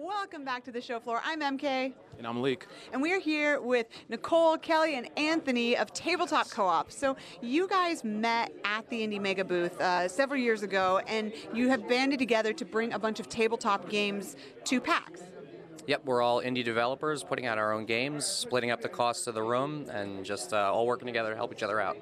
Welcome back to the show floor. I'm MK. And I'm Leek. And we are here with Nicole, Kelly, and Anthony of Tabletop Co-op. So you guys met at the Indie Mega booth several years ago, and you have banded together to bring a bunch of tabletop games to PAX. Yep, we're all indie developers putting out our own games, splitting up the costs of the room, and just all working together to help each other out.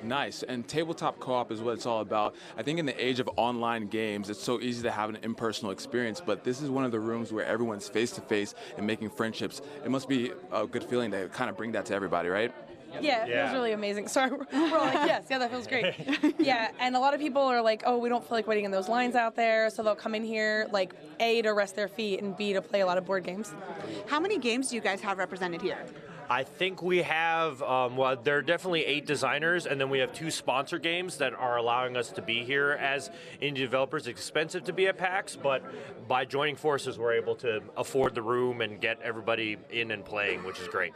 Nice. And tabletop co-op is what it's all about. I think in the age of online games, it's so easy to have an impersonal experience, but this is one of the rooms where everyone's face-to-face and making friendships. It must be a good feeling to kind of bring that to everybody, right? Yeah, it feels really amazing. Sorry, we're all like, yes, yeah, that feels great. Yeah, and a lot of people are like, oh, we don't feel like waiting in those lines out there, so they'll come in here, like, A, to rest their feet, and B, to play a lot of board games. How many games do you guys have represented here? I think we have, well, there are definitely 8 designers, and then we have 2 sponsor games that are allowing us to be here as indie developers. It's expensive to be at PAX, but by joining forces, we're able to afford the room and get everybody in and playing, which is great.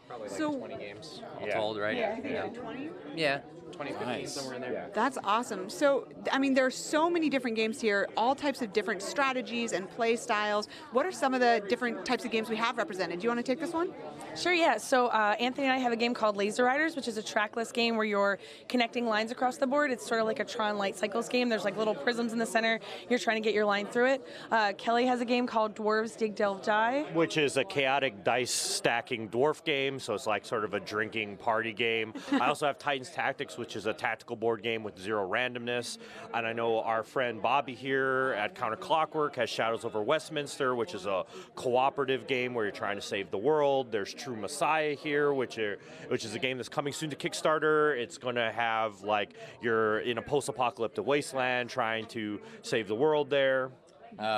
Probably like 20 games all told, right? Yeah. 20? Yeah. 20, 15, Nice. somewhere in there. That's awesome. So, I mean, there are so many different games here, all types of different strategies and play styles. What are some of the different types of games we have represented? Do you want to take this one? Sure, yeah. So Anthony and I have a game called Laser Riders, which is a trackless game where you're connecting lines across the board. It's sort of like a Tron Light Cycles game. There's like little prisms in the center. You're trying to get your line through it. Kelly has a game called Dwarves Dig Delve Die, Which is a chaotic dice stacking dwarf game, so it's like sort of a drinking party game. I also have Titans Tactics, which is a tactical board game with 0 randomness. And I know our friend Bobby here at Counter Clockwork has Shadows over Westminster, which is a cooperative game where you're trying to save the world. There's True Messiah here, which is a game that's coming soon to Kickstarter. It's going to have, like, you're in a post-apocalyptic wasteland trying to save the world there.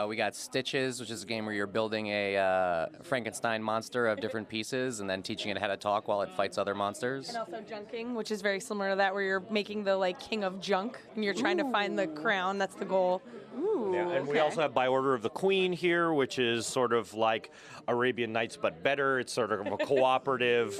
We got Stitches, which is a game where you're building a Frankenstein monster of different pieces and then teaching it how to talk while it fights other monsters. and also Junking, which is very similar to that, where you're making the like king of junk and you're trying to find the crown. That's the goal. Ooh, Yeah, and we okay. also have By Order of the Queen here, which is sort of like Arabian Nights but better. It's sort of a cooperative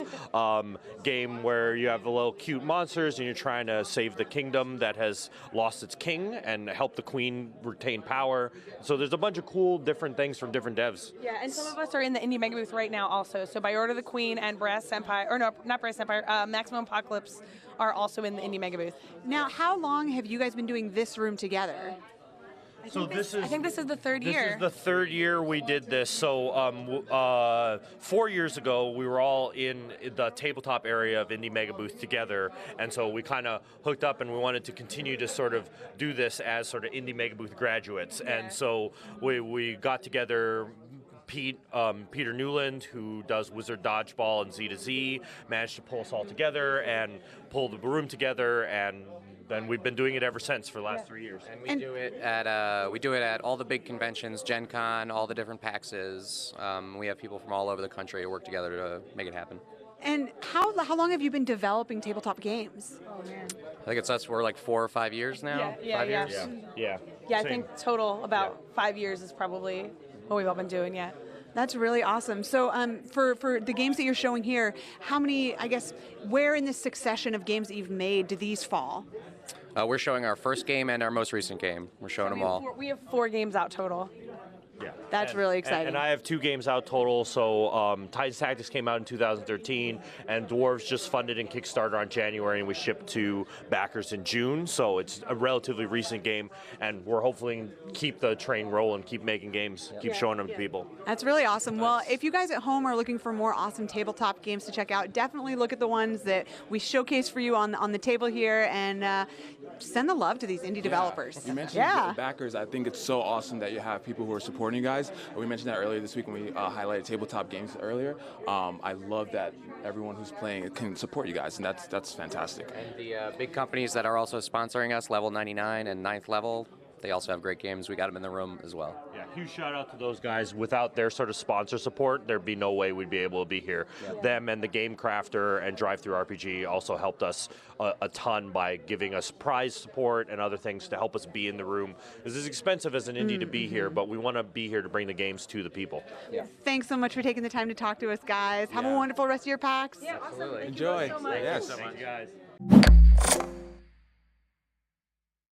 game where you have the little cute monsters and you're trying to save the kingdom that has lost its king and help the queen retain power. So there's a bunch of cool different things from different devs. Yeah, and some of us are in the Indie Mega booth right now also. So By Order of the Queen and Brass Empire, or no, not Brass Empire, Maximum Apocalypse are also in the Indie Mega booth. Now, how long have you guys been doing this room together? I think this is the third year. This is the third year we did this. So 4 years ago, we were all in the tabletop area of Indie Mega Booth together, and so we kind of hooked up, and we wanted to continue to sort of do this as sort of Indie Mega Booth graduates. Yeah. And so we got together. Peter Newland, who does Wizard Dodgeball and Z to Z, managed to pull us all together and pull the room together, and then we've been doing it ever since for the last 3 years. And we do it at all the big conventions, Gen Con, all the different PAXs. We have people from all over the country who work together to make it happen. And how long have you been developing tabletop games? Oh man. I think it's us. We're like 4 or 5 years now. Yeah, 5 yeah. years. Yeah. Yeah, I Same. think total about 5 years is probably what we've all been doing. Yeah. That's really awesome. So for the games that you're showing here, how many, I guess, where in this succession of games that you've made do these fall? We're showing our first game and our most recent game. We're showing them all. We have 4 games out total. Yeah. That's really exciting. And I have 2 games out total. So Titans Tactics came out in 2013, and Dwarves just funded in Kickstarter on January, and we shipped to backers in June. So it's a relatively recent game, and we're hopefully keep the train rolling, keep making games, keep showing them to people. That's really awesome. Well, if you guys at home are looking for more awesome tabletop games to check out, definitely look at the ones that we showcase for you on the table here, and send the love to these indie developers. You mentioned the backers. I think it's so awesome that you have people who are supporting you guys. We mentioned that earlier this week when we highlighted tabletop games earlier. I love that everyone who's playing can support you guys, and that's fantastic. And the big companies that are also sponsoring us, Level 99 and Ninth Level, they also have great games. We got them in the room as well. Yeah, huge shout out to those guys. Without their sort of sponsor support, there'd be no way we'd be able to be here. Them and the Game Crafter and Drive Through RPG also helped us a ton by giving us prize support and other things to help us be in the room. This is expensive as an indie to be here, but we want to be here to bring the games to the people. Yeah. Thanks so much for taking the time to talk to us, guys. Have a wonderful rest of your PAX. Yeah, awesome. Thank Enjoy. you both so much. Yes. Thank you guys.